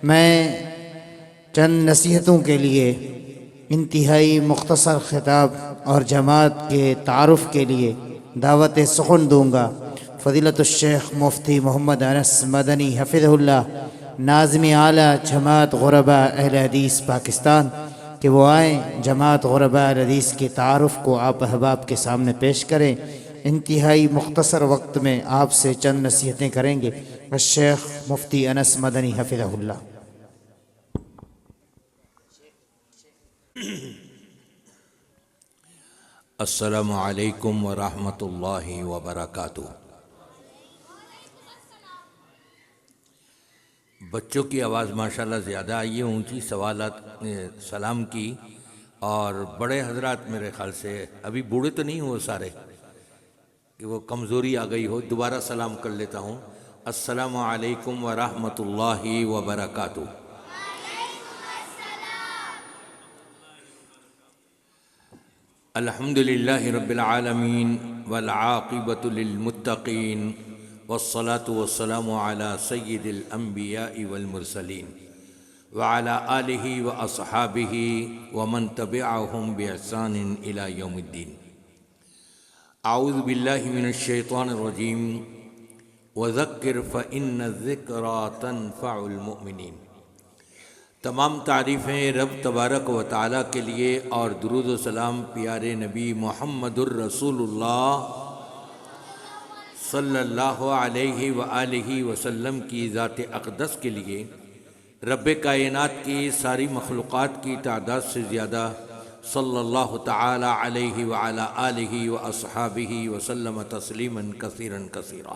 میں چند نصیحتوں کے لیے انتہائی مختصر خطاب اور جماعت کے تعارف کے لیے دعوت سخن دوں گا۔ فضیلت الشیخ مفتی محمد انس مدنی حفظہ اللہ، ناظم اعلیٰ جماعت غرباء اہل حدیث پاکستان، کہ وہ آئیں جماعت غرباء اہل حدیث کے تعارف کو آپ احباب کے سامنے پیش کریں۔ انتہائی مختصر وقت میں آپ سے چند نصیحتیں کریں گے الشیخ مفتی انس مدنی حفظہ اللہ۔ السلام علیکم ورحمۃ اللہ وبرکاتہ۔ بچوں کی آواز ماشاءاللہ زیادہ آئی ہے، اونچی سوالات سلام کی، اور بڑے حضرات میرے خیال سے ابھی بوڑھے تو نہیں ہو سارے کہ وہ کمزوری آ گئی ہو، دوبارہ سلام کر لیتا ہوں۔ السلام علیکم ورحمۃ اللہ وبرکاتہ۔ الحمد للہ رب العالمین والعاقبۃ للمتقین والصلاة والسلام علی سید الانبیاء والمرسلین وعلی آلہ واصحابہ ومن تبعہم باحسان الی یوم الدین۔ اعوذ باللہ من الشیطان الرجیم وذکر فإن الذکریٰ تنفع المؤمنین۔ تمام تعریفیں رب تبارک و تعالیٰ کے لیے، اور درود و سلام پیارے نبی محمد الرسول اللہ صلی اللہ علیہ وآلہ وسلم کی ذات اقدس کے لیے، رب کائنات کی ساری مخلوقات کی تعداد سے زیادہ صلی اللہ تعالی علیہ وعلی آلہ واصحابہ وسلم تسلیما کثیرا کثیرا۔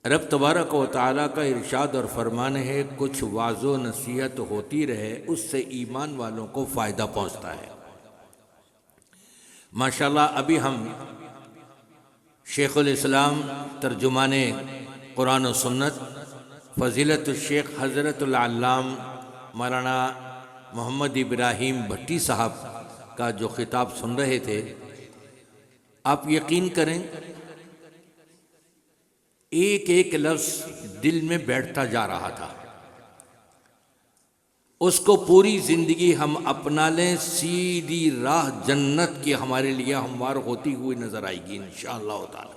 رب تبارک و تعالیٰ کا ارشاد اور فرمان ہے، کچھ واعظ و نصیحت ہوتی رہے، اس سے ایمان والوں کو فائدہ پہنچتا ہے۔ ماشاءاللہ ابھی ہم شیخ الاسلام ترجمان قرآن و سنت فضیلت الشیخ حضرت العلام مولانا محمد ابراہیم بھٹی صاحب کا جو خطاب سن رہے تھے، آپ یقین کریں ایک ایک لفظ دل میں بیٹھتا جا رہا تھا۔ اس کو پوری زندگی ہم اپنا لیں، سیدھی راہ جنت کی ہمارے لیے ہموار ہوتی ہوئی نظر آئے گی انشاءاللہ تعالی۔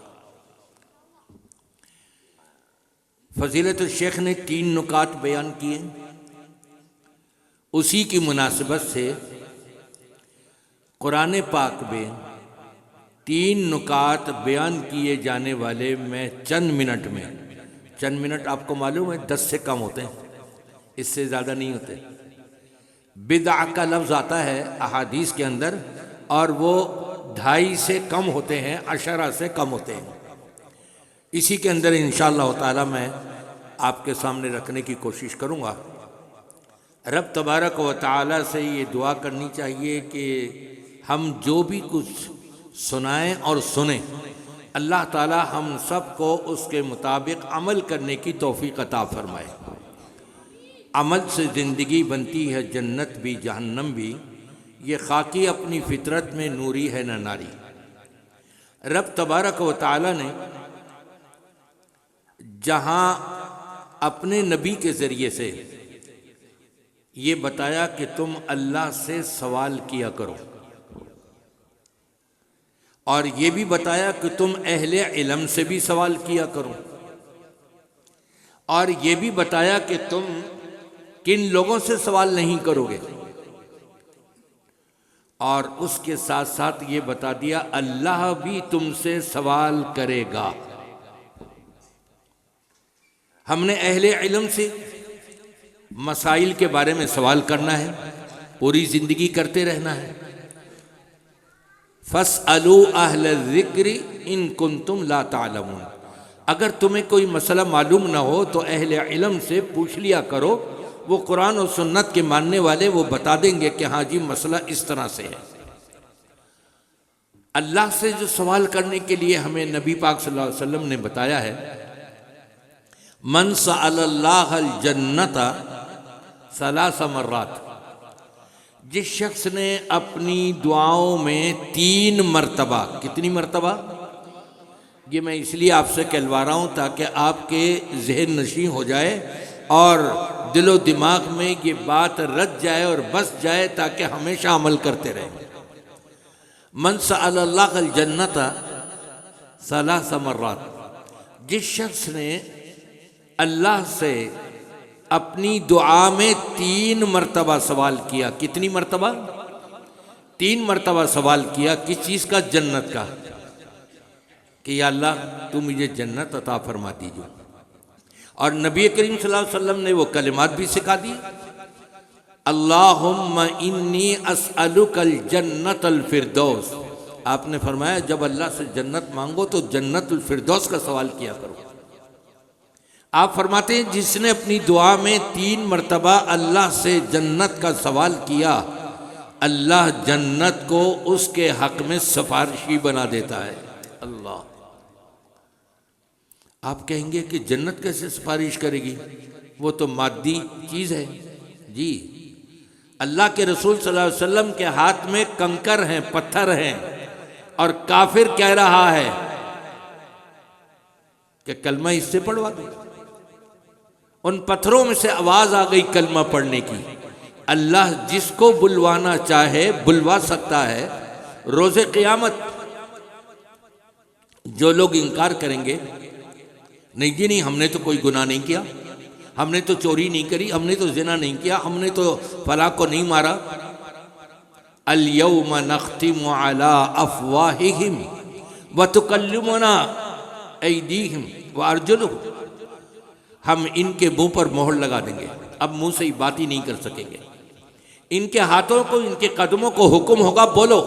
فضیلت الشیخ نے 3 نکات بیان کیے، اسی کی مناسبت سے قرآن پاک میں 3 نکات بیان کیے جانے والے میں چند منٹ آپ کو معلوم ہے 10 سے کم ہوتے ہیں، اس سے زیادہ نہیں ہوتے۔ بدع کا لفظ آتا ہے احادیث کے اندر، اور وہ 2.5 سے کم ہوتے ہیں، 10 سے کم ہوتے ہیں۔ اسی کے اندر انشاءاللہ تعالی میں آپ کے سامنے رکھنے کی کوشش کروں گا۔ رب تبارک و تعالی سے یہ دعا کرنی چاہیے کہ ہم جو بھی کچھ سنائیں اور سنیں، اللہ تعالی ہم سب کو اس کے مطابق عمل کرنے کی توفیق عطا فرمائے۔ عمل سے زندگی بنتی ہے جنت بھی جہنم بھی، یہ خاکی اپنی فطرت میں نوری ہے نہ ناری۔ رب تبارک و تعالی نے جہاں اپنے نبی کے ذریعے سے یہ بتایا کہ تم اللہ سے سوال کیا کرو، اور یہ بھی بتایا کہ تم اہل علم سے بھی سوال کیا کرو، اور یہ بھی بتایا کہ تم کن لوگوں سے سوال نہیں کرو گے، اور اس کے ساتھ ساتھ یہ بتا دیا اللہ بھی تم سے سوال کرے گا۔ ہم نے اہل علم سے مسائل کے بارے میں سوال کرنا ہے، پوری زندگی کرتے رہنا ہے۔ فَاسْأَلُوا أَهْلَ الذِّكْرِ إِن كُنتُمْ لَا تَعْلَمُونَ۔ اگر تمہیں کوئی مسئلہ معلوم نہ ہو تو اہل علم سے پوچھ لیا کرو، وہ قرآن و سنت کے ماننے والے وہ بتا دیں گے کہ ہاں جی مسئلہ اس طرح سے ہے۔ اللہ سے جو سوال کرنے کے لیے ہمیں نبی پاک صلی اللہ علیہ وسلم نے بتایا ہے، من سأل اللہ الجنت 3 مرات، جس شخص نے اپنی دعاؤں میں 3 مرتبہ، کتنی مرتبہ؟ یہ میں اس لیے آپ سے کہلوا رہا ہوں تاکہ آپ کے ذہن نشین ہو جائے اور دل و دماغ میں یہ بات رچ جائے اور بس جائے، تاکہ ہمیشہ عمل کرتے رہیں۔ من سأل اللہ الجنت ثلاث مرات، جس شخص نے اللہ سے اپنی دعا میں 3 مرتبہ سوال کیا، کتنی مرتبہ؟ 3 مرتبہ سوال کیا، کس چیز کا؟ جنت کا، کہ یا اللہ تو مجھے جنت عطا فرما دیجیے۔ اور نبی کریم صلی اللہ علیہ وسلم نے وہ کلمات بھی سکھا دی، اللہم انی اسألک الجنت الفردوس۔ آپ نے فرمایا جب اللہ سے جنت مانگو تو جنت الفردوس کا سوال کیا کرو۔ آپ فرماتے ہیں جس نے اپنی دعا میں 3 مرتبہ اللہ سے جنت کا سوال کیا، اللہ جنت کو اس کے حق میں سفارشی بنا دیتا ہے۔ اللہ، آپ کہیں گے کہ جنت کیسے سفارش کرے گی؟ وہ تو مادی چیز ہے۔ جی، اللہ کے رسول صلی اللہ علیہ وسلم کے ہاتھ میں کنکر ہیں، پتھر ہیں، اور کافر کہہ رہا ہے کہ کلمہ اس سے پڑھوا دو۔ ان پتھروں میں سے آواز آ گئی کلمہ پڑھنے کی۔ اللہ جس کو بلوانا چاہے بلوا سکتا ہے۔ روز قیامت جو لوگ انکار کریں گے، نہیں جی نہیں، ہم نے تو کوئی گناہ نہیں کیا، ہم نے تو چوری نہیں کری، ہم نے تو زنا نہیں کیا، ہم نے تو فلاں کو نہیں مارا، اليوم نختم على افواہہم وتکلمنا ایدیہم وارجلہم، ہم ان کے منہ پر مہر لگا دیں گے، اب منہ سے ہی بات ہی نہیں کر سکیں گے۔ ان کے ہاتھوں کو، ان کے قدموں کو حکم ہوگا بولو،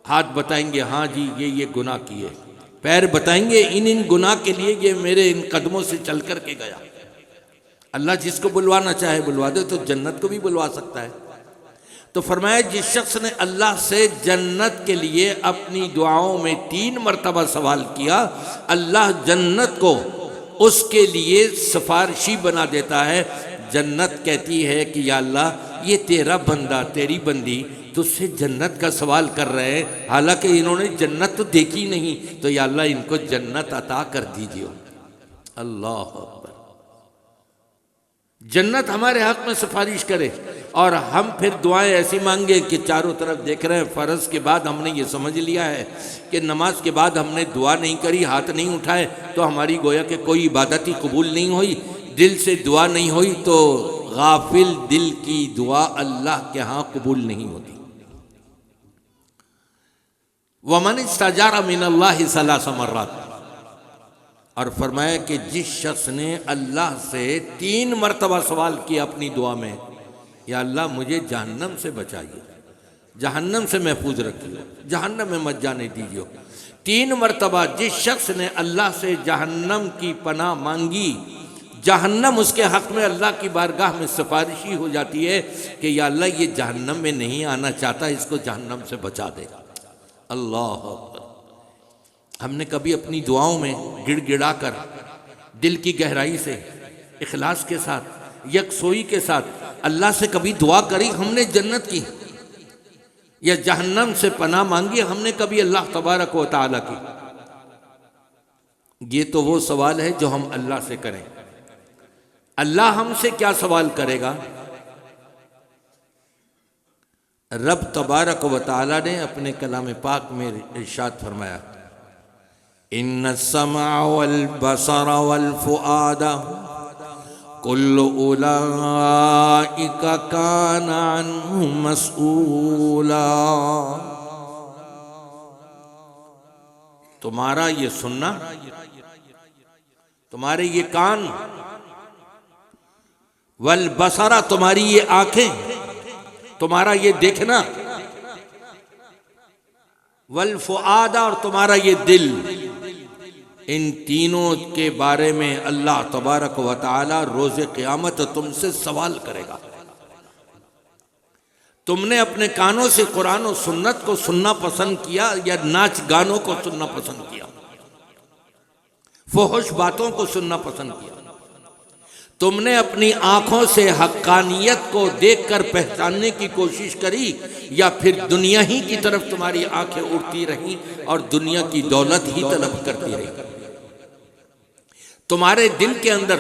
ہاتھ بتائیں گے ہاں جی یہ گناہ کیے، پیر بتائیں گے ان گناہ کے لیے یہ میرے ان قدموں سے چل کر کے گیا۔ اللہ جس کو بلوانا چاہے بلوا دے، تو جنت کو بھی بلوا سکتا ہے۔ تو فرمایا جس شخص نے اللہ سے جنت کے لیے اپنی دعاؤں میں 3 مرتبہ سوال کیا، اللہ جنت کو اس کے لیے سفارشی بنا دیتا ہے۔ جنت کہتی ہے کہ یا اللہ یہ تیرا بندہ، تیری بندی تجھ سے جنت کا سوال کر رہے ہیں، حالانکہ انہوں نے جنت تو دیکھی نہیں، تو یا اللہ ان کو جنت عطا کر دیجیے۔ اللہ اکبر، جنت ہمارے حق میں سفارش کرے، اور ہم پھر دعائیں ایسی مانگے کہ چاروں طرف دیکھ رہے ہیں۔ فرض کے بعد ہم نے یہ سمجھ لیا ہے کہ نماز کے بعد ہم نے دعا نہیں کری، ہاتھ نہیں اٹھائے، تو ہماری گویا کہ کوئی عبادت ہی قبول نہیں ہوئی، دل سے دعا نہیں ہوئی، تو غافل دل کی دعا اللہ کے ہاں قبول نہیں ہوتی۔ وَمَنِ اسْتَجَارَ مِنَ اللَّهِ 3 مرات، اور فرمایا کہ جس شخص نے اللہ سے 3 مرتبہ سوال کیا اپنی دعا میں، یا اللہ مجھے جہنم سے بچائیے، جہنم سے محفوظ رکھیے، جہنم میں مت جانے دیجیے۔ 3 مرتبہ جس شخص نے اللہ سے جہنم کی پناہ مانگی، جہنم اس کے حق میں اللہ کی بارگاہ میں سفارشی ہو جاتی ہے کہ یا اللہ یہ جہنم میں نہیں آنا چاہتا، اس کو جہنم سے بچا دے۔ اللہ اکبر، ہم نے کبھی اپنی دعاؤں میں گڑ گڑا کر، دل کی گہرائی سے، اخلاص کے ساتھ، یکسوئی کے ساتھ اللہ سے کبھی دعا کری ہم نے جنت کی، یا جہنم سے پناہ مانگی ہم نے کبھی اللہ تبارک و تعالیٰ کی؟ یہ تو وہ سوال ہے جو ہم اللہ سے کریں۔ اللہ ہم سے کیا سوال کرے گا؟ رب تبارک و تعالیٰ نے اپنے کلام پاک میں ارشاد فرمایا، ان السمع والبصر والفؤاد کل اولئک کان عنہ مسئولا۔ تمہارا یہ سننا، تمہارے یہ کان، والبصر تمہاری یہ آنکھیں، تمہارا یہ دیکھنا، والفؤاد اور تمہارا یہ دل، ان تینوں کے بارے میں اللہ تبارک و تعالی روز قیامت تم سے سوال کرے گا۔ تم نے اپنے کانوں سے قرآن و سنت کو سننا پسند کیا یا ناچ گانوں کو سننا پسند کیا، فحش باتوں کو سننا پسند کیا؟ تم نے اپنی آنکھوں سے حقانیت کو دیکھ کر پہچاننے کی کوشش کری، یا پھر دنیا ہی کی طرف تمہاری آنکھیں اڑتی رہیں اور دنیا کی دولت ہی طلب کرتی رہی؟ تمہارے دل کے اندر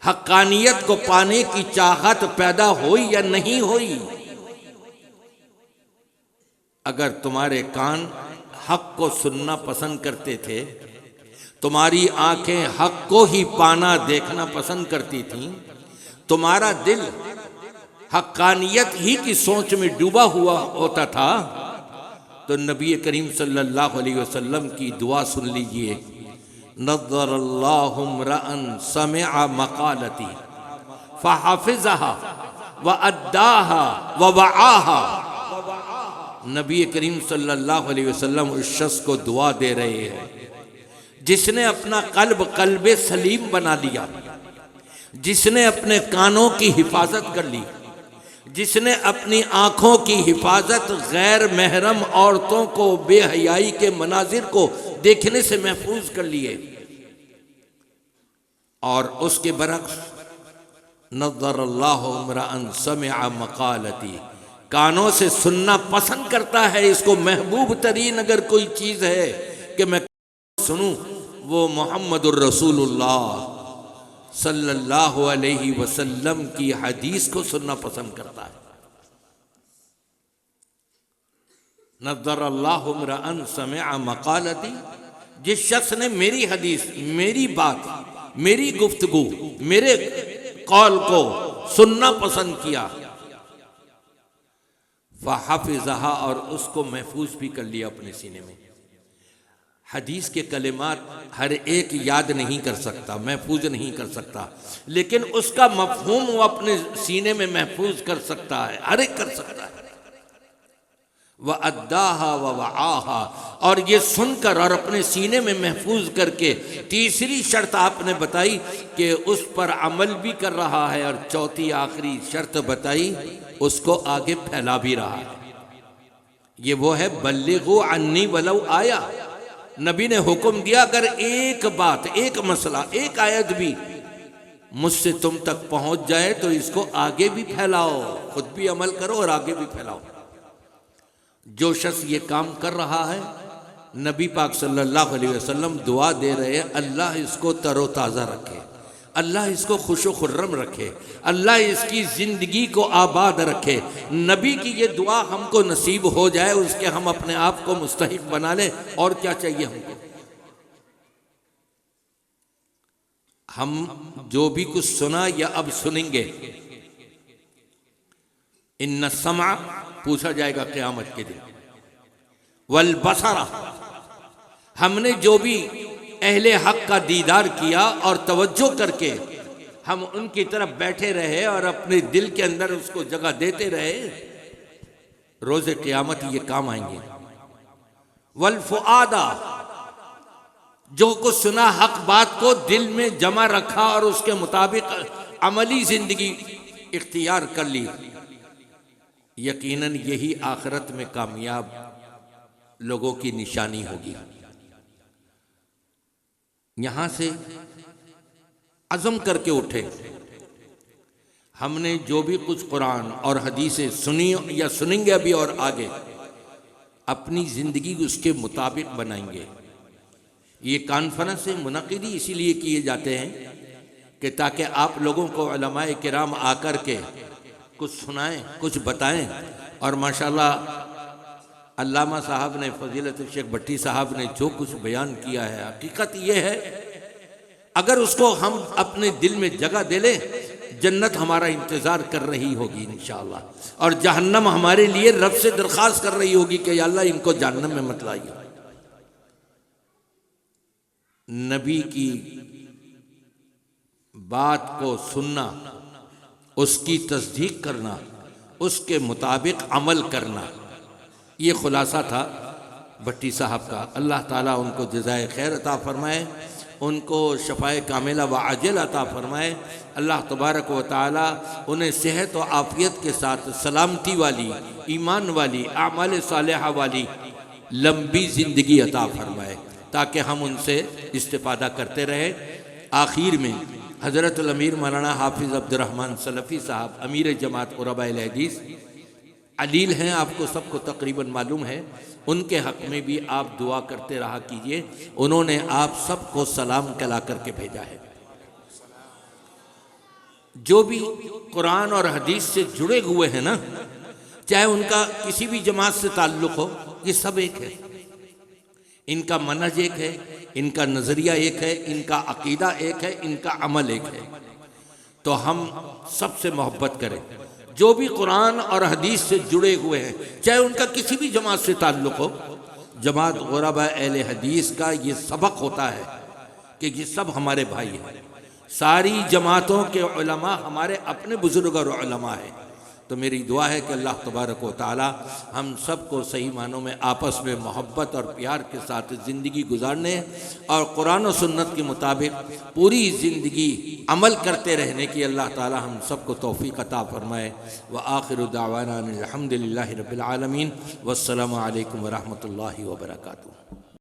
حقانیت کو پانے کی چاہت پیدا ہوئی یا نہیں ہوئی؟ اگر تمہارے کان حق کو سننا پسند کرتے تھے، تمہاری آنکھیں حق کو ہی پانا دیکھنا پسند کرتی تھیں، تمہارا دل حقانیت ہی کی سوچ میں ڈوبا ہوا ہوتا تھا، تو نبی کریم صلی اللہ علیہ وسلم کی دعا سن لیجئے، نظر اللہ امرأ سمع مقالتی فحفظها واداها ووعاها۔ نبی کریم صلی اللہ علیہ وسلم اس شخص کو دعا دے رہے ہیں جس نے اپنا قلب سلیم بنا لیا، جس نے اپنے کانوں کی حفاظت کر لی، جس نے اپنی آنکھوں کی حفاظت غیر محرم عورتوں کو بے حیائی کے مناظر کو دیکھنے سے محفوظ کر لیے۔ اور اس کے برعکس نظر اللہ امرأ سمع مقالتی، کانوں سے سننا پسند کرتا ہے، اس کو محبوب ترین اگر کوئی چیز ہے کہ میں سنوں، وہ محمد الرسول اللہ صلی اللہ علیہ وسلم کی حدیث کو سننا پسند کرتا ہے۔ نظر اللہ امرأ سمع مقالتی، جس شخص نے میری حدیث، میری بات، میری گفتگو، میرے قول کو سننا پسند کیا، فحفظها، اور اس کو محفوظ بھی کر لیا اپنے سینے میں۔ حدیث کے کلمات ہر ایک یاد نہیں کر سکتا، محفوظ نہیں کر سکتا، لیکن اس کا مفہوم وہ اپنے سینے میں محفوظ کر سکتا ہے، ہر ایک کر سکتا ہے۔ وَأَدَّاهَا وَوَعَاهَا، اور یہ سن کر اور اپنے سینے میں محفوظ کر کے تیسری شرط آپ نے بتائی کہ اس پر عمل بھی کر رہا ہے، اور چوتھی آخری شرط بتائی اس کو آگے پھیلا بھی رہا ہے۔ یہ وہ ہے بلغوا عنی ولو آیا۔ نبی نے حکم دیا اگر ایک بات، ایک مسئلہ، ایک آیت بھی مجھ سے تم تک پہنچ جائے تو اس کو آگے بھی پھیلاؤ، خود بھی عمل کرو اور آگے بھی پھیلاؤ۔ جو شخص یہ کام کر رہا ہے، نبی پاک صلی اللہ علیہ وسلم دعا دے رہے ہیں، اللہ اس کو تر و تازہ رکھے، اللہ اس کو خوش و خرم رکھے، اللہ اس کی زندگی کو آباد رکھے۔ نبی کی یہ دعا ہم کو نصیب ہو جائے، اس کے ہم اپنے آپ کو مستحق بنا لیں، اور کیا چاہیے ہم کو؟ ہم جو بھی کچھ سنا یا اب سنیں گے، ان السمع پوچھا جائے گا قیامت کے دن، والبصر، ہم نے جو بھی اہل حق کا دیدار کیا اور توجہ کر کے ہم ان کی طرف بیٹھے رہے اور اپنے دل کے اندر اس کو جگہ دیتے رہے، روز قیامت یہ کام آئیں گے۔ والفؤاد، جو کچھ سنا حق بات کو دل میں جمع رکھا اور اس کے مطابق عملی زندگی اختیار کر لی، یقیناً یہی آخرت میں کامیاب لوگوں کی نشانی ہوگی۔ یہاں سے عزم کر کے اٹھے، ہم نے جو بھی کچھ قرآن اور حدیثیں سنی یا سنیں گے ابھی اور آگے، اپنی زندگی اس کے مطابق بنائیں گے۔ یہ کانفرنس منعقد ہی اسی لیے کیے جاتے ہیں کہ تاکہ آپ لوگوں کو علماء کرام آ کر کے کچھ سنائیں، کچھ بتائیں، اور ماشاءاللہ علامہ صاحب نے، فضیلت الشیخ بھٹی صاحب نے جو کچھ بیان کیا ہے، حقیقت یہ ہے اگر اس کو ہم اپنے دل میں جگہ دے لیں، جنت ہمارا انتظار کر رہی ہوگی انشاءاللہ، اور جہنم ہمارے لیے رب سے درخواست کر رہی ہوگی کہ یا اللہ ان کو جہنم میں مت لائیے۔ نبی کی بات کو سننا، اس کی تصدیق کرنا، اس کے مطابق عمل کرنا، یہ خلاصہ تھا بھٹی صاحب کا۔ اللہ تعالیٰ ان کو جزائے خیر عطا فرمائے، ان کو شفائے کاملہ و عاجل عطا فرمائے۔ اللہ تبارک و تعالیٰ انہیں صحت و عافیت کے ساتھ سلامتی والی، ایمان والی، اعمال صالحہ والی لمبی زندگی عطا فرمائے، تاکہ ہم ان سے استفادہ کرتے رہیں۔ آخر میں حضرت الامیر مولانا حافظ عبد الرحمن سلفی صاحب امیر جماعت قرباء اہل حدیث علیل ہیں، آپ کو سب کو تقریباً معلوم ہے، ان کے حق میں بھی آپ دعا کرتے رہا کیجئے، انہوں نے آپ سب کو سلام کہلا کر کے بھیجا ہے۔ جو بھی قرآن اور حدیث سے جڑے ہوئے ہیں نا، چاہے ان کا کسی بھی جماعت سے تعلق ہو، یہ سب ایک ہے، ان کا منہج ایک ہے، ان کا نظریہ ایک ہے، ان کا عقیدہ ایک ہے، ان کا عمل ایک ہے، تو ہم سب سے محبت کریں۔ جو بھی قرآن اور حدیث سے جڑے ہوئے ہیں، چاہے ان کا کسی بھی جماعت سے تعلق ہو، جماعت غرباء اہل حدیث کا یہ سبق ہوتا ہے کہ یہ سب ہمارے بھائی ہیں، ساری جماعتوں کے علماء ہمارے اپنے بزرگ اور علماء ہیں۔ تو میری دعا ہے کہ اللہ تبارک و تعالی ہم سب کو صحیح معنوں میں آپس میں محبت اور پیار کے ساتھ زندگی گزارنے اور قرآن و سنت کے مطابق پوری زندگی عمل کرتے رہنے کی اللہ تعالی ہم سب کو توفیق عطا فرمائے۔ وآخر دعوانا الحمد للہ رب العالمین، والسلام علیکم ورحمۃ اللہ وبرکاتہ۔